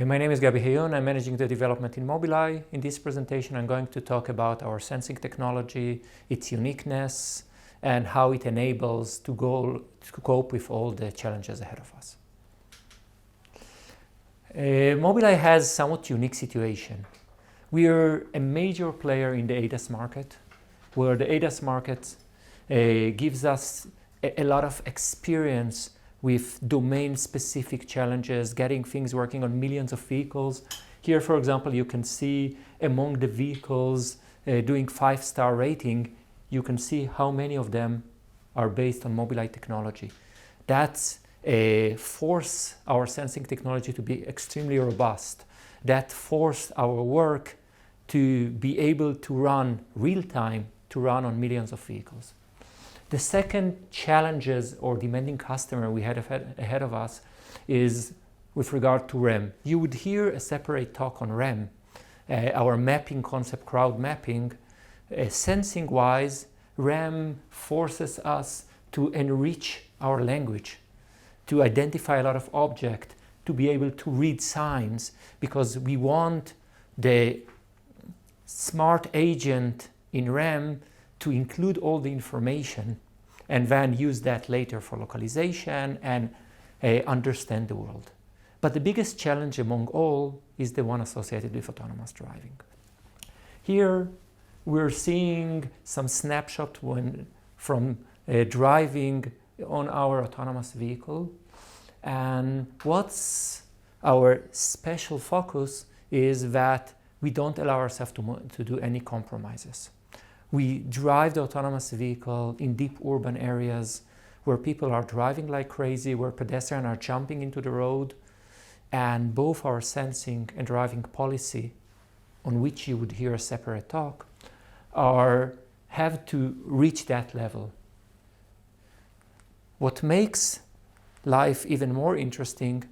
My name is Gaby Hayon. I'm managing the development in Mobileye. In this presentation, I'm going to talk about our sensing technology, its uniqueness, and how it enables to cope with all the challenges ahead of us. Mobileye has a somewhat unique situation. We are a major player in the ADAS market, where the ADAS market gives us a lot of experience with domain-specific challenges, getting things working on millions of vehicles. Here, for example, you can see among the vehicles doing 5-star rating, you can see how many of them are based on Mobileye technology. That forced our sensing technology to be extremely robust. That forced our work to be able to run real-time, to run on millions of vehicles. The second challenges or demanding customer we had ahead of us is with regard to RAM. You would hear a separate talk on RAM, our mapping concept, crowd mapping. Sensing-wise, RAM forces us to enrich our language, to identify a lot of objects, to be able to read signs, because we want the smart agent in RAM to include all the information and then use that later for localization and understand the world. But the biggest challenge among all is the one associated with autonomous driving. Here we're seeing some snapshot from driving on our autonomous vehicle, and what's our special focus is that we don't allow ourselves to do any compromises. We drive the autonomous vehicle in deep urban areas where people are driving like crazy, where pedestrians are jumping into the road, and both our sensing and driving policy, on which you would hear a separate talk, have to reach that level. What makes life even more interesting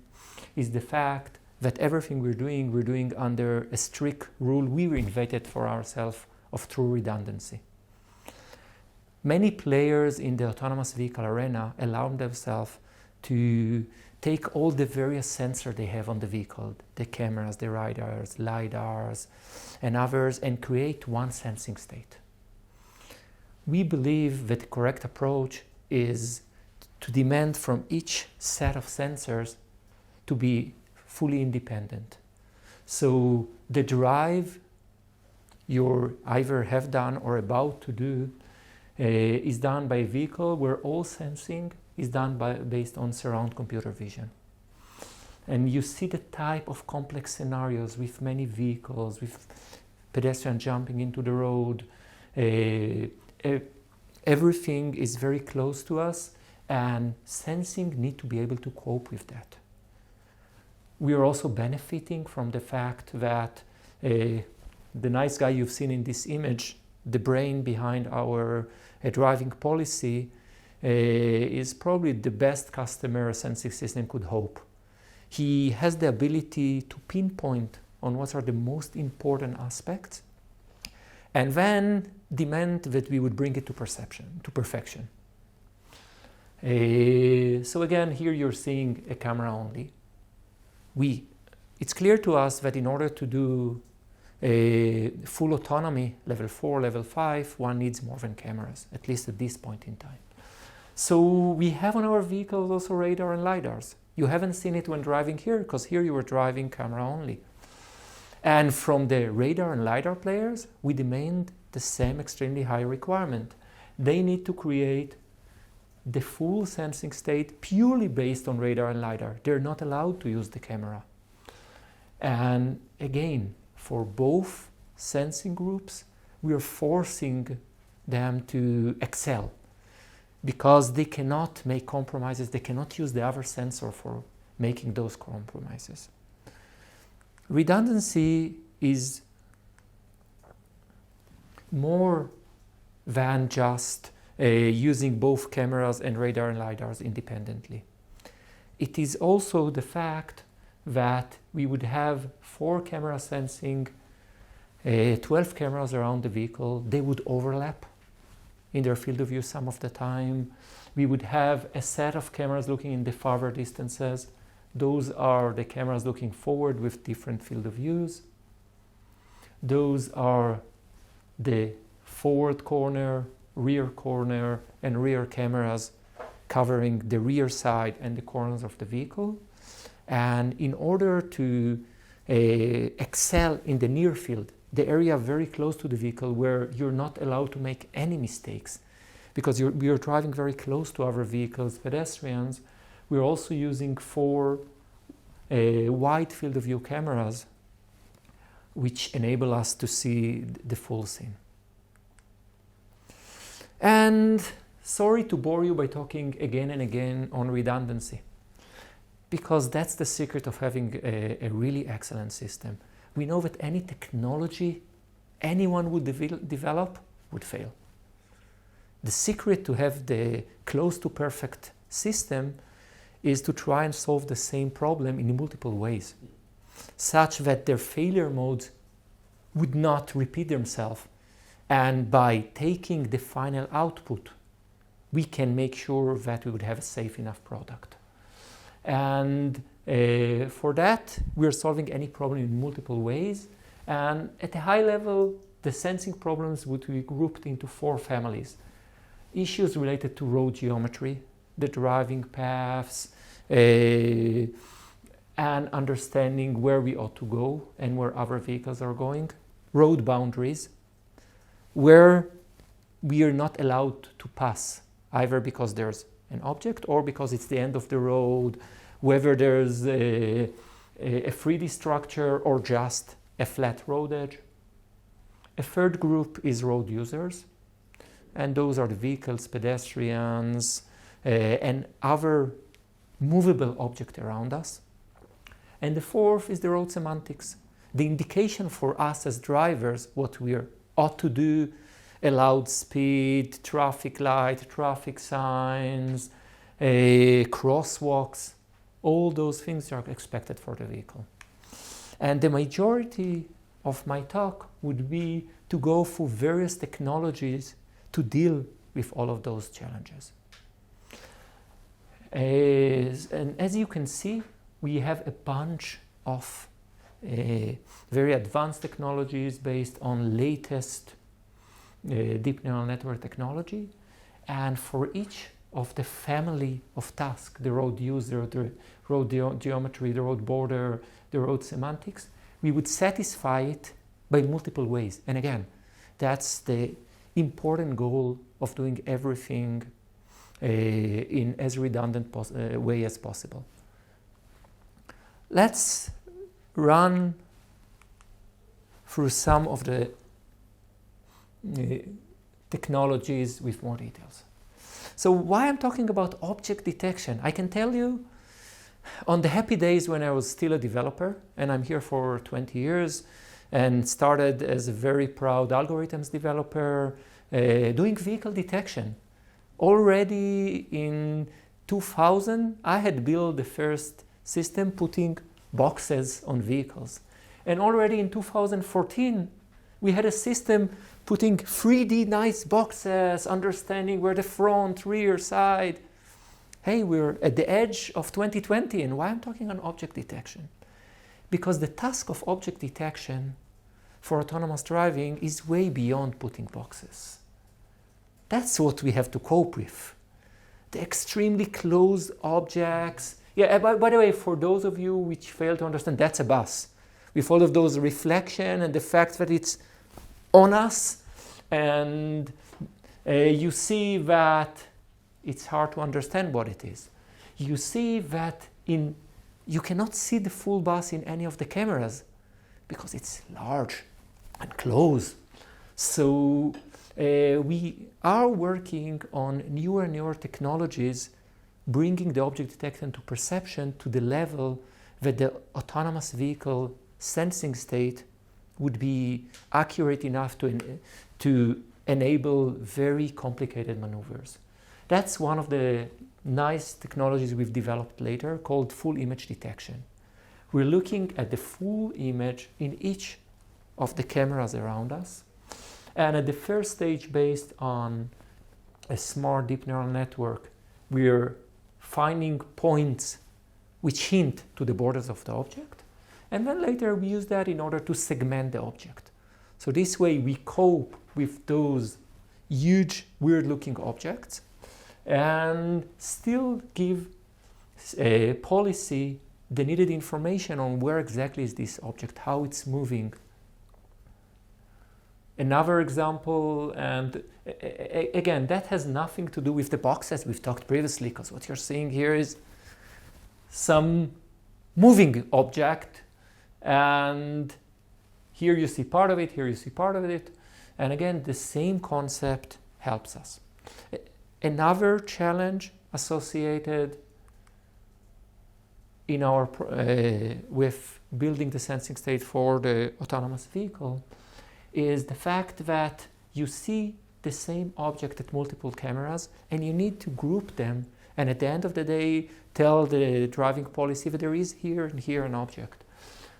is the fact that everything we're doing under a strict rule we invented for ourselves of true redundancy. Many players in the autonomous vehicle arena allow themselves to take all the various sensors they have on the vehicle, the cameras, the radars, LiDARs, and others, and create one sensing state. We believe that the correct approach is to demand from each set of sensors to be fully independent. So the drive you either have done or about to do is done by a vehicle where all sensing is done based on surround computer vision. And you see the type of complex scenarios with many vehicles, with pedestrians jumping into the road. Everything is very close to us, and sensing need to be able to cope with that. We are also benefiting from the fact that the nice guy you've seen in this image, the brain behind our driving policy, is probably the best customer sensing system could hope. He has the ability to pinpoint on what are the most important aspects, and then demand that we would bring it to perfection. So again, here you're seeing a camera only. It's clear to us that in order to do full autonomy, level 4, level 5, one needs more than cameras, at least at this point in time. So we have on our vehicles also radar and LiDARs. You haven't seen it when driving here, because here you were driving camera only. And from the radar and LiDAR players, we demand the same extremely high requirement. They need to create the full sensing state purely based on radar and LiDAR. They're not allowed to use the camera. And again, for both sensing groups, we are forcing them to excel because they cannot make compromises. They cannot use the other sensor for making those compromises. Redundancy is more than just using both cameras and radar and LiDARs independently. It is also the fact that we would have 4 camera sensing, 12 cameras around the vehicle. They would overlap in their field of view some of the time. We would have a set of cameras looking in the farther distances. Those are the cameras looking forward with different field of views. Those are the forward corner, rear corner, and rear cameras covering the rear side and the corners of the vehicle. And in order to excel in the near field, the area very close to the vehicle where you're not allowed to make any mistakes, because we are driving very close to other vehicles, pedestrians, we're also using 4 wide field of view cameras which enable us to see the full scene. And sorry to bore you by talking again and again on redundancy, because that's the secret of having a really excellent system. We know that any technology anyone would develop would fail. The secret to have the close to perfect system is to try and solve the same problem in multiple ways, such that their failure modes would not repeat themselves. And by taking the final output, we can make sure that we would have a safe enough product. And for that, we're solving any problem in multiple ways. And at a high level, the sensing problems would be grouped into 4 families. Issues related to road geometry, the driving paths, and understanding where we ought to go and where other vehicles are going. Road boundaries, where we are not allowed to pass, either because there's an object or because it's the end of the road, whether there's a 3D structure or just a flat road edge. A third group is road users, and those are the vehicles, pedestrians, and other movable objects around us. And the fourth is the road semantics, the indication for us as drivers what we ought to do, allowed speed, traffic light, traffic signs, crosswalks, all those things are expected for the vehicle. And the majority of my talk would be to go through various technologies to deal with all of those challenges. And as you can see, we have a bunch of very advanced technologies based on latest deep neural network technology. And for each of the family of tasks, the road user, the road geometry, the road border, the road semantics, we would satisfy it by multiple ways. And again, that's the important goal of doing everything in as redundant way as possible. Let's run through some of the technologies with more details. So why I'm talking about object detection? I can tell you, on the happy days when I was still a developer, and I'm here for 20 years, and started as a very proud algorithms developer, doing vehicle detection. Already in 2000, I had built the first system putting boxes on vehicles. And already in 2014, we had a system putting 3D nice boxes, understanding where the front, rear, side. Hey, we're at the edge of 2020, and why I'm talking on object detection? Because the task of object detection for autonomous driving is way beyond putting boxes. That's what we have to cope with. The extremely close objects. Yeah, by the way, for those of you which fail to understand, that's a bus. With all of those reflection and the fact that it's on us, and you see that it's hard to understand what it is. You see that you cannot see the full bus in any of the cameras because it's large and close. So we are working on newer and newer technologies, bringing the object detection to perception to the level that the autonomous vehicle sensing state would be accurate enough to enable very complicated maneuvers. That's one of the nice technologies we've developed later called full image detection. We're looking at the full image in each of the cameras around us. And at the first stage, based on a smart deep neural network, we're finding points which hint to the borders of the object. And then later we use that in order to segment the object. So this way we cope with those huge, weird-looking objects and still give a policy the needed information on where exactly is this object, how it's moving. Another example, and again, that has nothing to do with the boxes we've talked previously, because what you're seeing here is some moving object, and here you see part of it, here you see part of it, and again, the same concept helps us. Another challenge associated in our with building the sensing state for the autonomous vehicle is the fact that you see the same object at multiple cameras and you need to group them, and at the end of the day tell the driving policy that there is here and here an object.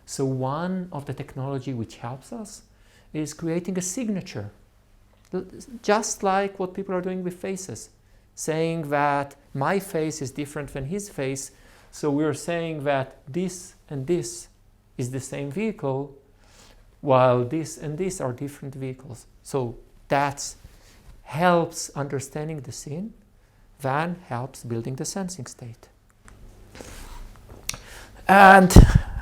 So one of the technology which helps us is creating a signature, just like what people are doing with faces, saying that my face is different than his face, so we're saying that this and this is the same vehicle, while this and this are different vehicles. So that helps understanding the scene, then helps building the sensing state. And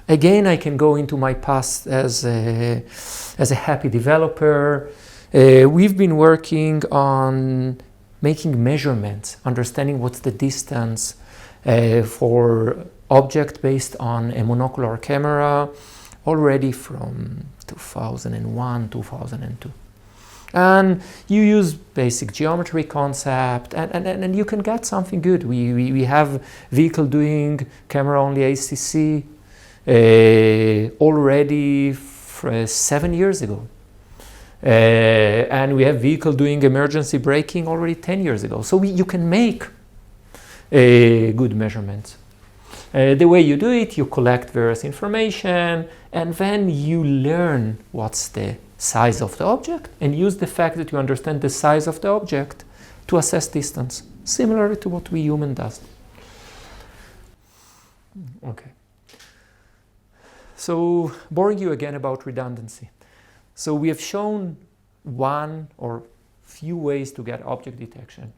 again, I can go into my past as a happy developer. We've been working on making measurements, understanding what's the distance for object based on a monocular camera already from 2001, 2002. And you use basic geometry concept and you can get something good. We have vehicle doing camera only ACC already 7 years ago. And we have vehicle doing emergency braking already 10 years ago. So you can make good measurements. The way you do it, you collect various information and then you learn what's the size of the object and use the fact that you understand the size of the object to assess distance, similar to what we human does. Okay. So, boring you again about redundancy. So we have shown one or few ways to get object detection,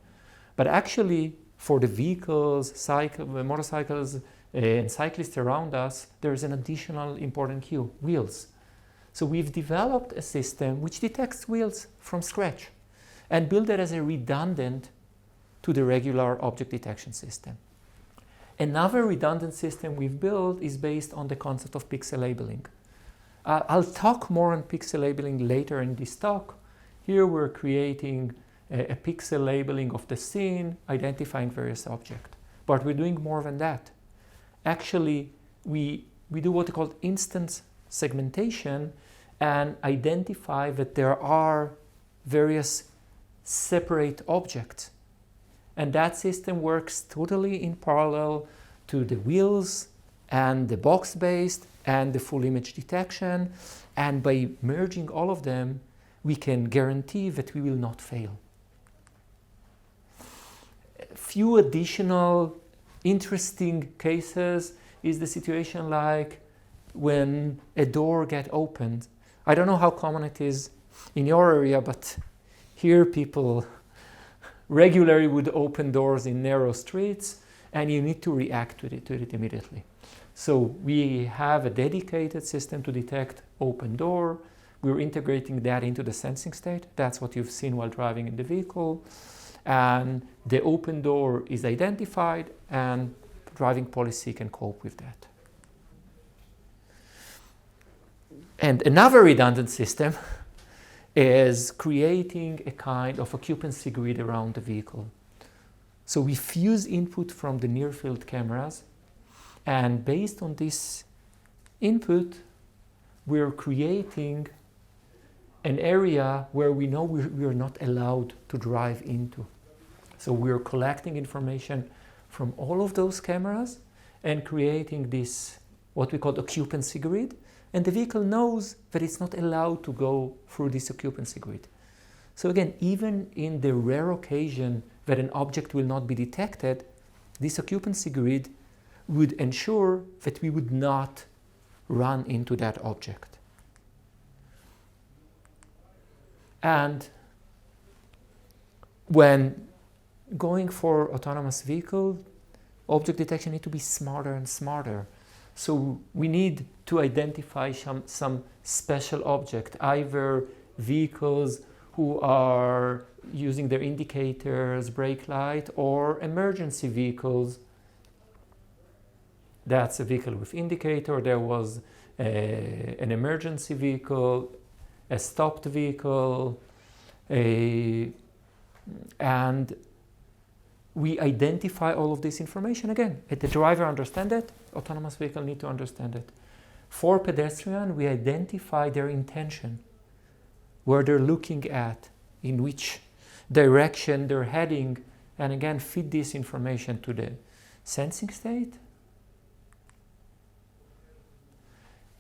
but actually for the vehicles, motorcycles, and cyclists around us, there is an additional important cue: wheels. So we've developed a system which detects wheels from scratch and built it as a redundant to the regular object detection system. Another redundant system we've built is based on the concept of pixel labeling. I'll talk more on pixel labeling later in this talk. Here we're creating a pixel labeling of the scene, identifying various objects. But we're doing more than that. Actually, we do what we call instance segmentation and identify that there are various separate objects. And that system works totally in parallel to the wheels and the box-based and the full image detection. And by merging all of them, we can guarantee that we will not fail. A few additional interesting cases is the situation like when a door gets opened. I don't know how common it is in your area, but here people regularly would open doors in narrow streets and you need to react to it immediately. So we have a dedicated system to detect open door. We're integrating that into the sensing state. That's what you've seen while driving in the vehicle. And the open door is identified and driving policy can cope with that. And another redundant system is creating a kind of occupancy grid around the vehicle. So we fuse input from the near field cameras, and based on this input, we're creating an area where we know we're not allowed to drive into. So we're collecting information from all of those cameras and creating this, what we call occupancy grid, and the vehicle knows that it's not allowed to go through this occupancy grid. So again, even in the rare occasion that an object will not be detected, this occupancy grid would ensure that we would not run into that object. And when going for autonomous vehicle, object detection need to be smarter and smarter. So we need to identify some special object, either vehicles who are using their indicators, brake light, or emergency vehicles. That's a vehicle with indicator. There was an emergency vehicle, a stopped vehicle, and we identify all of this information. Again, if the driver understands it, autonomous vehicle need to understand it. For pedestrian, we identify their intention, where they're looking at, in which direction they're heading, and again, feed this information to the sensing state.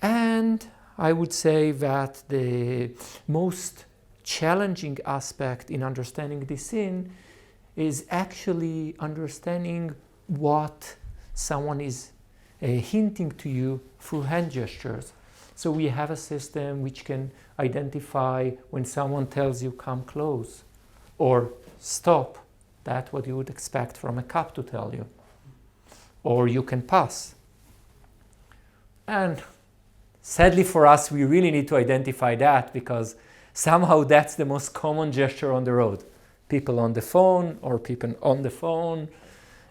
And I would say that the most challenging aspect in understanding this scene is actually understanding what someone is hinting to you through hand gestures. So we have a system which can identify when someone tells you come close or stop. That's what you would expect from a cop to tell you. Or you can pass. And sadly for us, we really need to identify that, because somehow that's the most common gesture on the road. People on the phone or people on the phone.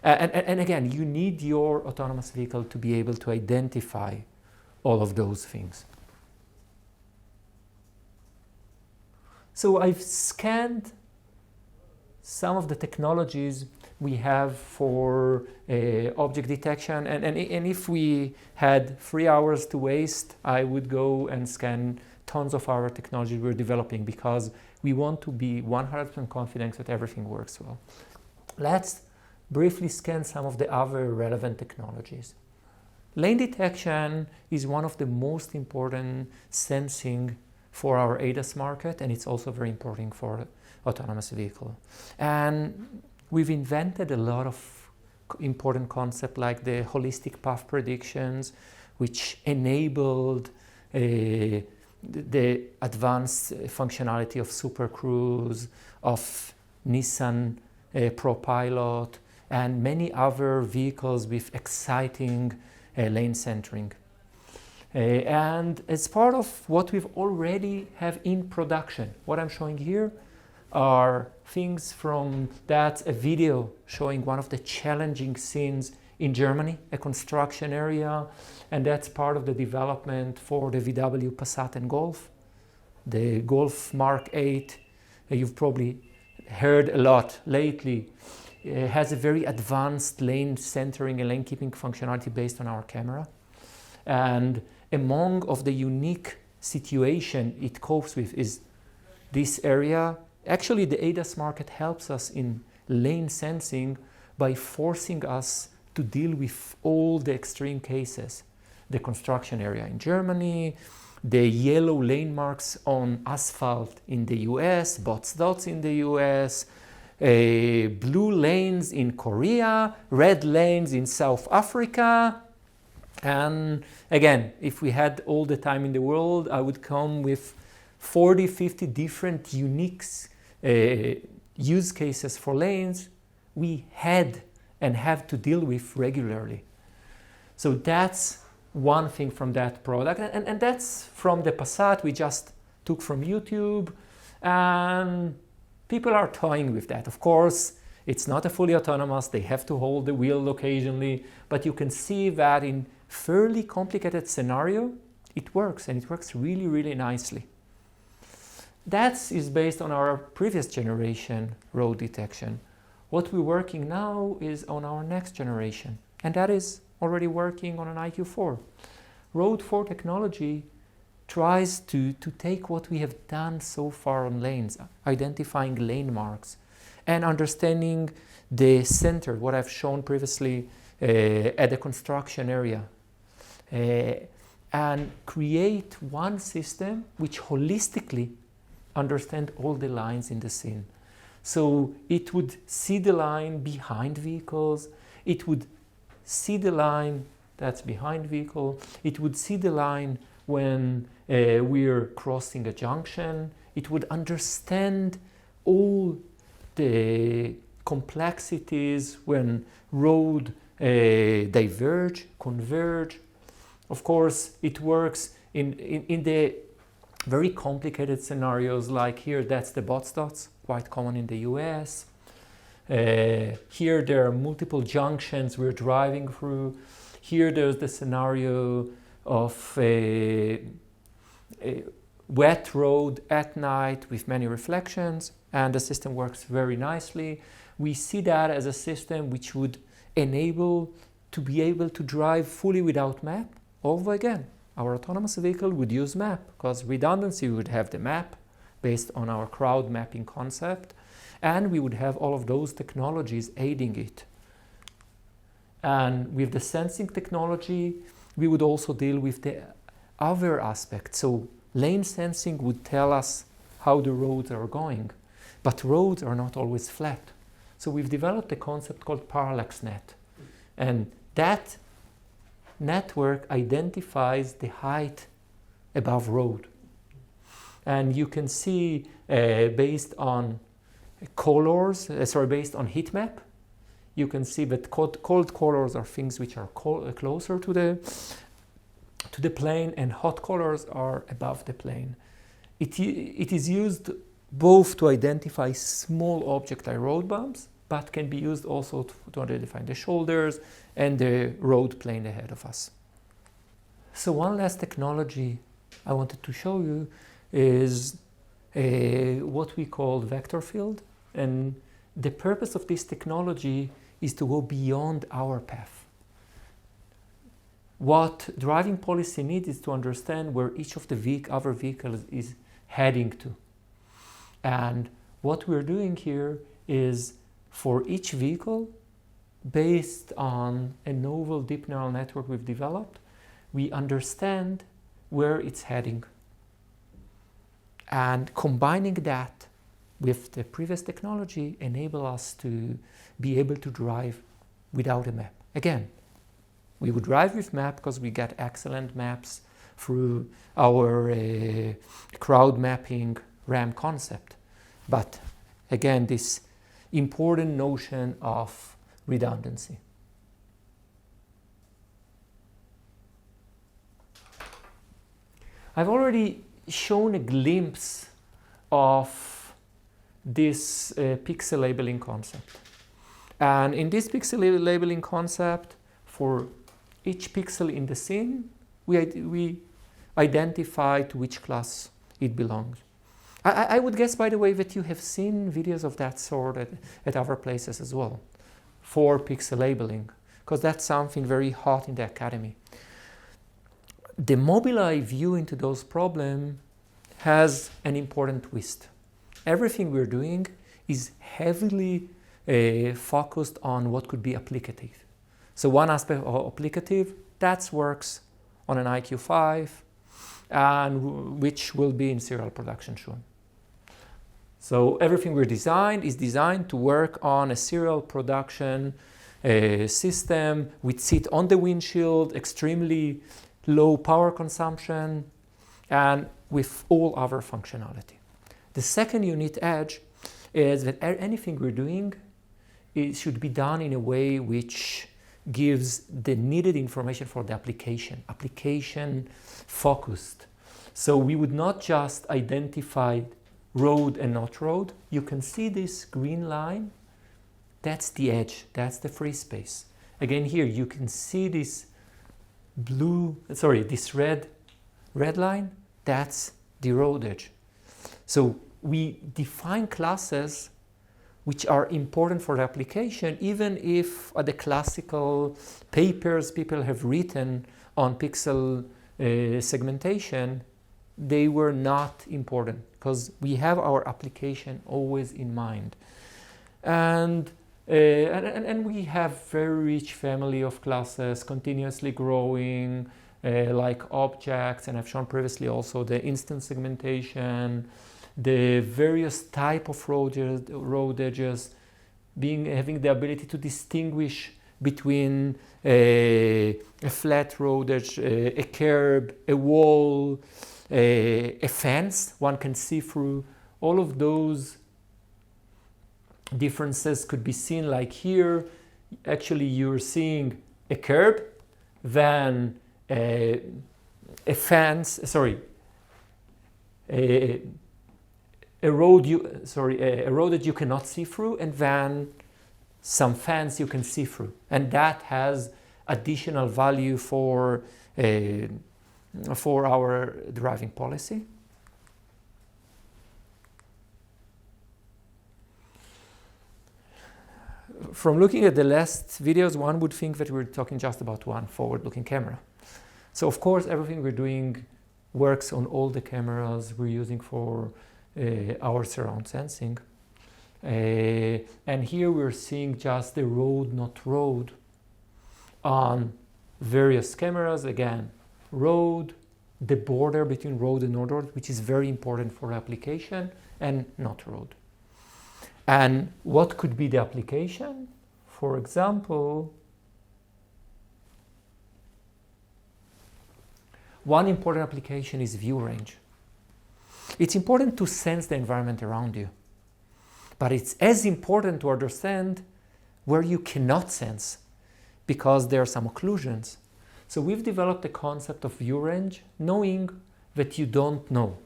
And again, you need your autonomous vehicle to be able to identify all of those things. So I've scanned some of the technologies we have for object detection, and if we had 3 hours to waste, I would go and scan tons of our technology we're developing, because we want to be 100% confident that everything works well. Let's briefly scan some of the other relevant technologies. Lane detection is one of the most important sensing for our ADAS market, and it's also very important for autonomous vehicle. And we've invented a lot of important concepts like the holistic path predictions, which enabled the advanced functionality of Super Cruise, of Nissan ProPilot, and many other vehicles with exciting lane centering. And as part of what we've already have in production, what I'm showing here are things from that, a video showing one of the challenging scenes in Germany, a construction area, and that's part of the development for the VW Passat and Golf. The Golf Mark 8, you've probably heard a lot lately, has a very advanced lane centering and lane keeping functionality based on our camera. And among of the unique situation it copes with is this area. Actually, the ADAS market helps us in lane sensing by forcing us to deal with all the extreme cases. The construction area in Germany, the yellow lane marks on asphalt in the US, box dots in the US, blue lanes in Korea, red lanes in South Africa. And again, if we had all the time in the world, I would come with 40, 50 different unique use cases for lanes we had and have to deal with regularly. So that's one thing from that product. And that's from the Passat we just took from YouTube. And people are toying with that. Of course, it's not a fully autonomous. They have to hold the wheel occasionally. But you can see that in fairly complicated scenario, it works. And it works really, really nicely. That is based on our previous generation road detection. What we're working now is on our next generation, and that is already working on an IQ4. Road 4 technology tries to take what we have done so far on lanes, identifying lane marks, and understanding the center, what I've shown previously at the construction area, and create one system which holistically understand all the lines in the scene. So it would see the line behind vehicles, it would see the line that's behind vehicle. It would see the line when we're crossing a junction. It would understand all the complexities when road diverge, converge. Of course, it works in the very complicated scenarios like here, that's the bot dots, quite common in the US. Here there are multiple junctions we're driving through. Here there's the scenario of a wet road at night with many reflections, and the system works very nicely. We see that as a system which would enable to be able to drive fully without map. Over again, our autonomous vehicle would use map because redundancy would have the map based on our crowd mapping concept, and we would have all of those technologies aiding it. And with the sensing technology, we would also deal with the other aspects. So lane sensing would tell us how the roads are going, but roads are not always flat. So we've developed a concept called Parallax Net, and that network identifies the height above road. And you can see based on colors, based on heat map, you can see that cold colors are things which are closer to the plane, and hot colors are above the plane. It is used both to identify small objects like road bumps, but can be used also to identify the shoulders and the road plane ahead of us. So one last technology I wanted to show you is what we call vector field. And the purpose of this technology is to go beyond our path. What driving policy needs is to understand where each of the other vehicles is heading to. And what we're doing here is for each vehicle, based on a novel deep neural network we've developed, we understand where it's heading. And combining that with the previous technology enable us to be able to drive without a map. Again, we would drive with map because we get excellent maps through our crowd mapping RAM concept. But again, this important notion of redundancy. I've already shown a glimpse of this pixel labeling concept. And in this pixel labeling concept, for each pixel in the scene, we identify to which class it belongs. I would guess, by the way, that you have seen videos of that sort at other places as well, for pixel labeling, because that's something very hot in the academy. The Mobileye view into those problems has an important twist. Everything we're doing is heavily focused on what could be applicative. So one aspect of applicative, that works on an IQ5, and which will be in serial production soon. So everything we're designed is designed to work on a serial production system which sit on the windshield, extremely low power consumption, and with all other functionality. The second unique edge is that anything we're doing, it should be done in a way which gives the needed information for the application focused. So we would not just identify road and not road. You can see this green line, that's the edge, that's the free space. Again, here you can see this this red line, that's the road edge. So we define classes which are important for the application, even if the classical papers people have written on pixel segmentation, they were not important because we have our application always in mind. And we have very rich family of classes continuously growing, like objects, and I've shown previously also the instance segmentation, the various type of road edges, having the ability to distinguish between a flat road, a curb, a wall, a fence one can see through. All of those differences could be seen, like here. Actually, you're seeing a curb, then a fence, a road that you cannot see through, and then some fence you can see through, and that has additional value for our driving policy. From looking at the last videos, one would think that we're talking just about one forward-looking camera. So of course, everything we're doing works on all the cameras we're using for our surround sensing. And here we're seeing just the road, not road, on various cameras. Again, road, the border between road and not road, which is very important for application, and not road. And what could be the application? For example, one important application is view range. It's important to sense the environment around you, but it's as important to understand where you cannot sense, because there are some occlusions. So we've developed the concept of view range, knowing that you don't know.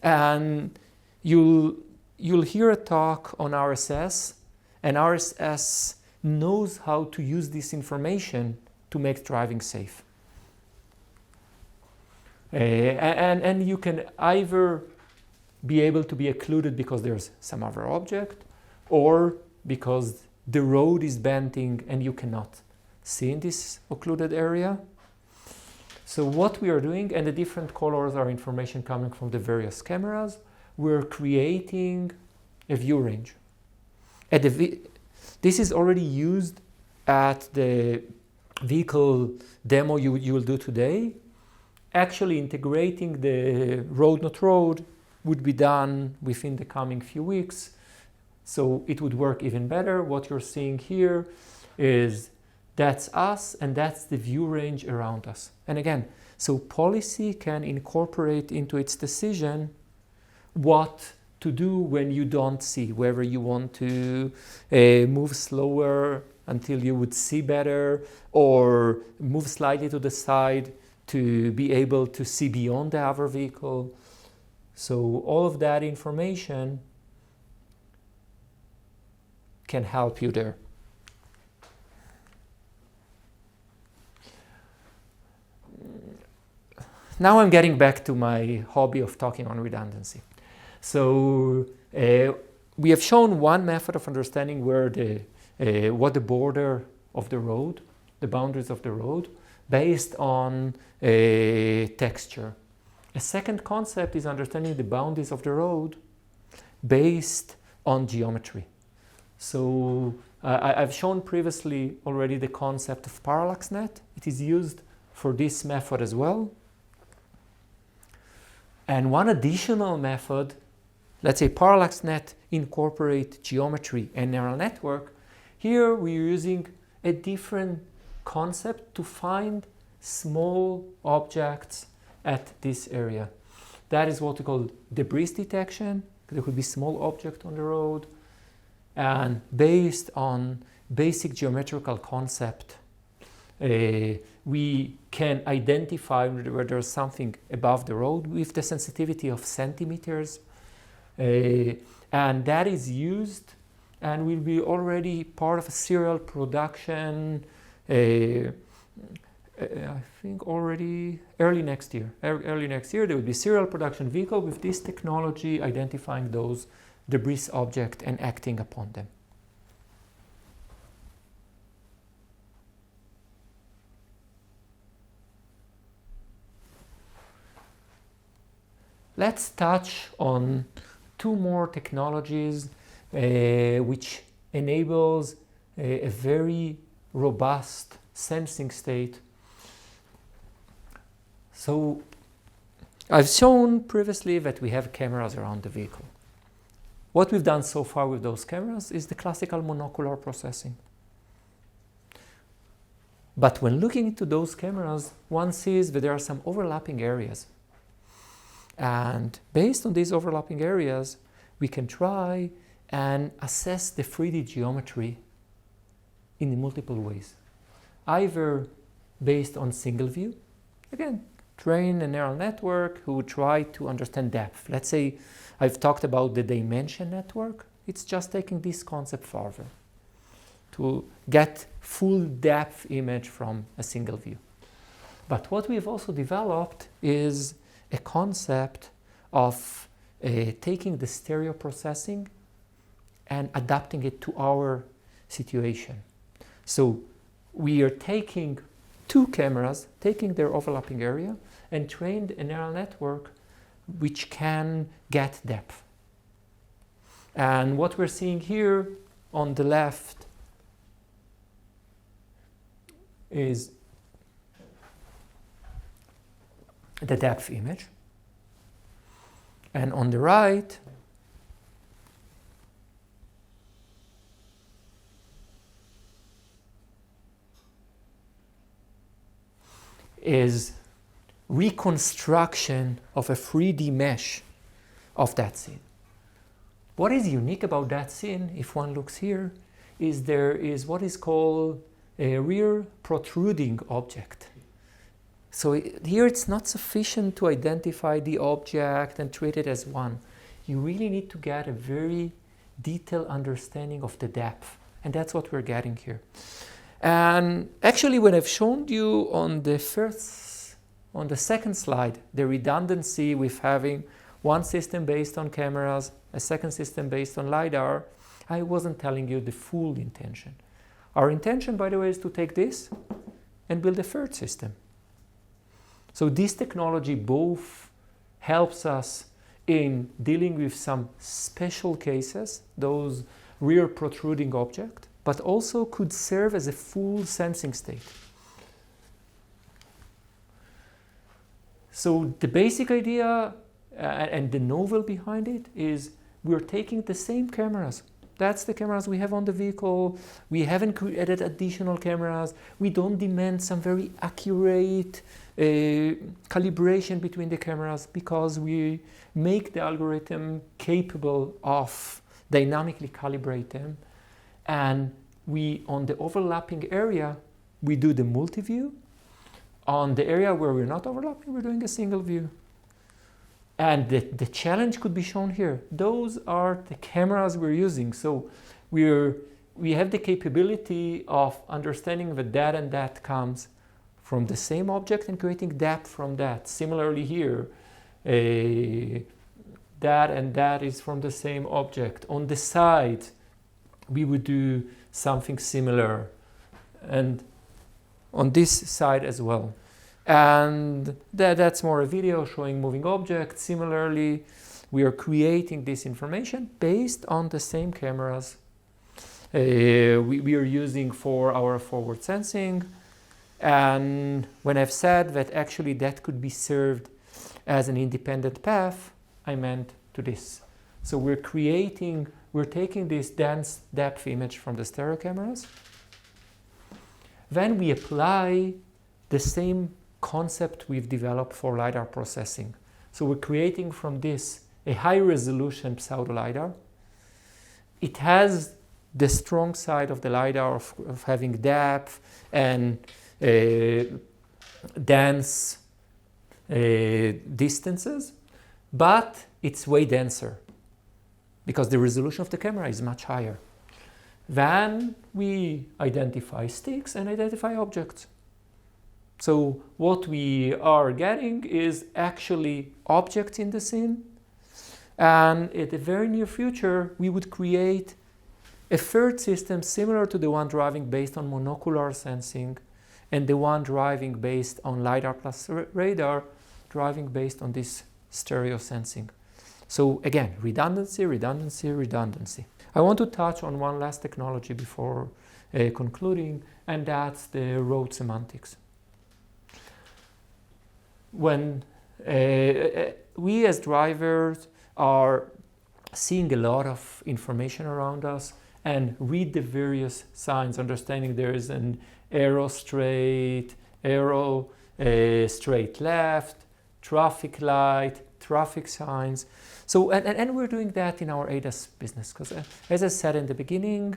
And you'll hear a talk on RSS, and RSS knows how to use this information to make driving safe. And you can either be able to be occluded because there's some other object, or because the road is bending and you cannot see in this occluded area. So what we are doing, and the different colors are information coming from the various cameras, we're creating a view range. This is already used at the vehicle demo you will do today. Actually integrating the road not road would be done within the coming few weeks, so it would work even better. What you're seeing here is that's us, and that's the view range around us. And again, so policy can incorporate into its decision what to do when you don't see, whether you want to move slower until you would see better, or move slightly to the side to be able to see beyond the other vehicle. So all of that information can help you there. Now I'm getting back to my hobby of talking on redundancy. So we have shown one method of understanding where what the border of the road, the boundaries of the road, based on texture. A second concept is understanding the boundaries of the road based on geometry. So I've shown previously already the concept of Parallax Net. It is used for this method as well. And one additional method, let's say Parallax Net incorporate geometry and neural network. Here we're using a different concept to find small objects at this area. That is what we call debris detection. There could be small object on the road, and based on basic geometrical concept, we can identify whether there's something above the road with the sensitivity of centimeters, and that is used and will be already part of a serial production. I think already early next year. Early next year there will be serial production vehicle with this technology identifying those debris objects and acting upon them. Let's touch on two more technologies which enables a very robust sensing state. So I've shown previously that we have cameras around the vehicle. What we've done so far with those cameras is the classical monocular processing. But when looking into those cameras, one sees that there are some overlapping areas. And based on these overlapping areas, we can try and assess the 3D geometry in multiple ways. Either based on single view, again, train a neural network who would try to understand depth. Let's say I've talked about the dimension network. It's just taking this concept further to get full depth image from a single view. But what we've also developed is a concept of taking the stereo processing and adapting it to our situation. So we are taking two cameras, taking their overlapping area, and trained a neural network which can get depth. And what we're seeing here on the left is the depth image. And on the right is reconstruction of a 3D mesh of that scene. What is unique about that scene, if one looks here, is there is what is called a rear protruding object. So here it's not sufficient to identify the object and treat it as one. You really need to get a very detailed understanding of the depth, and that's what we're getting here. And actually, when I've shown you on the second slide, the redundancy with having one system based on cameras, a second system based on LiDAR, I wasn't telling you the full intention. Our intention, by the way, is to take this and build a third system. So this technology both helps us in dealing with some special cases, those rear protruding objects, but also could serve as a full sensing state. So the basic idea and the novel behind it is we're taking the same cameras. That's the cameras we have on the vehicle. We haven't created additional cameras. We don't demand some very accurate calibration between the cameras because we make the algorithm capable of dynamically calibrate them. And we, on the overlapping area, we do the multiview. On the area where we're not overlapping, we're doing a single view. And the challenge could be shown here. Those are the cameras we're using. So we have the capability of understanding that and that comes from the same object and creating depth from that. Similarly here, that and that is from the same object. On the side, we would do something similar. And on this side as well. And that's more a video showing moving objects. Similarly, we are creating this information based on the same cameras we are using for our forward sensing. And when I've said that actually that could be served as an independent path, I meant to this. So we're taking this dense depth image from the stereo cameras. Then we apply the same concept we've developed for LiDAR processing. So we're creating from this a high-resolution pseudo-LiDAR. It has the strong side of the LiDAR of having depth and dense distances, but it's way denser because the resolution of the camera is much higher. Then we identify sticks and identify objects. So what we are getting is actually objects in the scene. And in the very near future, we would create a third system similar to the one driving based on monocular sensing and the one driving based on LiDAR plus radar, driving based on this stereo sensing. So again, redundancy, redundancy, redundancy. I want to touch on one last technology before concluding, and that's the road semantics. When we as drivers are seeing a lot of information around us and read the various signs, understanding there is an arrow straight, arrow straight left, traffic light, traffic signs. So, and we're doing that in our ADAS business, because as I said in the beginning,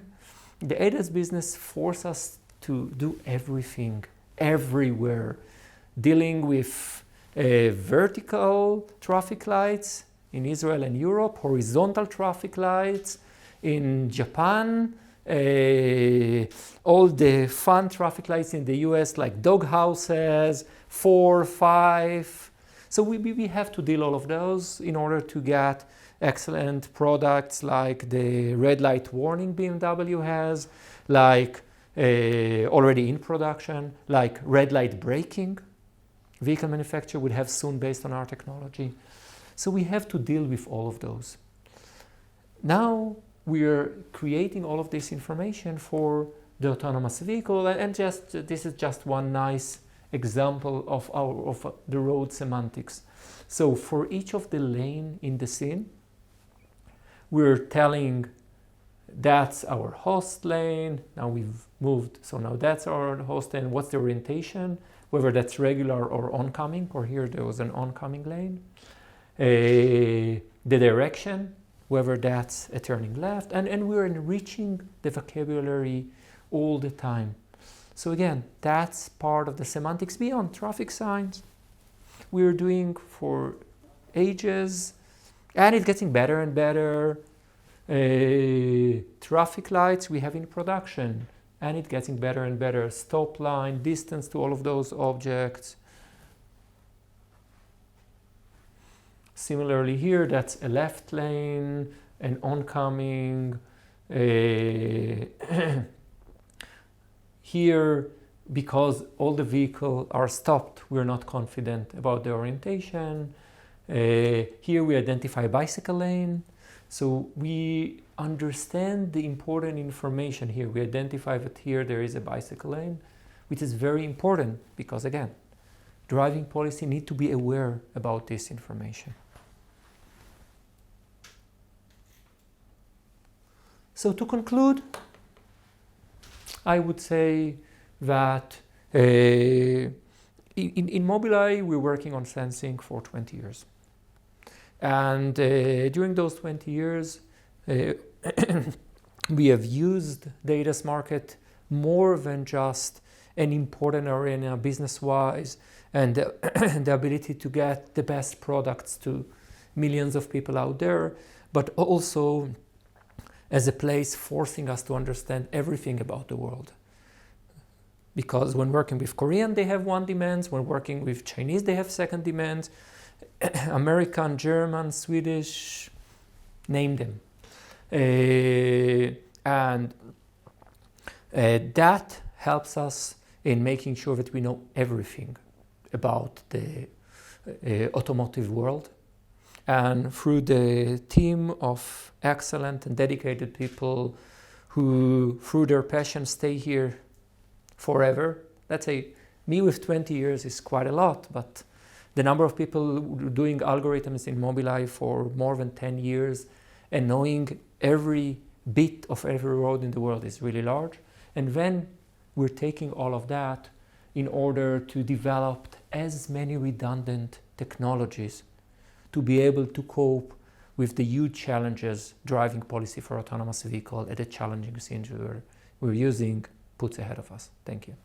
the ADAS business forces us to do everything, everywhere, dealing with vertical traffic lights in Israel and Europe, horizontal traffic lights in Japan, all the fun traffic lights in the US, like dog houses, 4, 5. So we have to deal all of those in order to get excellent products like the red light warning BMW has, like already in production, like red light braking vehicle manufacturer would have soon based on our technology. So we have to deal with all of those. Now we're creating all of this information for the autonomous vehicle, and this is just one nice example of the road semantics. So for each of the lane in the scene, we're telling that's our host lane. Now we've moved, so now that's our host lane. What's the orientation, whether that's regular or oncoming, or here there was an oncoming lane. The direction, whether that's a turning left, and we're enriching the vocabulary all the time. So again, that's part of the semantics beyond traffic signs. We're doing for ages, and it's getting better and better. Traffic lights we have in production, and it's getting better and better. Stop line, distance to all of those objects. Similarly here, that's a left lane, an oncoming. Here, because all the vehicles are stopped, we're not confident about the orientation. Here we identify bicycle lane. So we understand the important information here. We identify that here there is a bicycle lane, which is very important because, again, driving policy need to be aware about this information. So to conclude, I would say that in Mobileye we're working on sensing for 20 years. And during those 20 years, we have used the ADAS market more than just an important arena business-wise, and the ability to get the best products to millions of people out there, but also as a place forcing us to understand everything about the world. Because when working with Korean, they have one demands. When working with Chinese, they have second demands. American, German, Swedish, name them. And that helps us in making sure that we know everything about the automotive world. And through the team of excellent and dedicated people who, through their passion, stay here forever. Let's say me with 20 years is quite a lot, but the number of people doing algorithms in Mobileye for more than 10 years and knowing every bit of every road in the world is really large. And then we're taking all of that in order to develop as many redundant technologies to be able to cope with the huge challenges driving policy for autonomous vehicle at the challenging scenes we're using puts ahead of us. Thank you.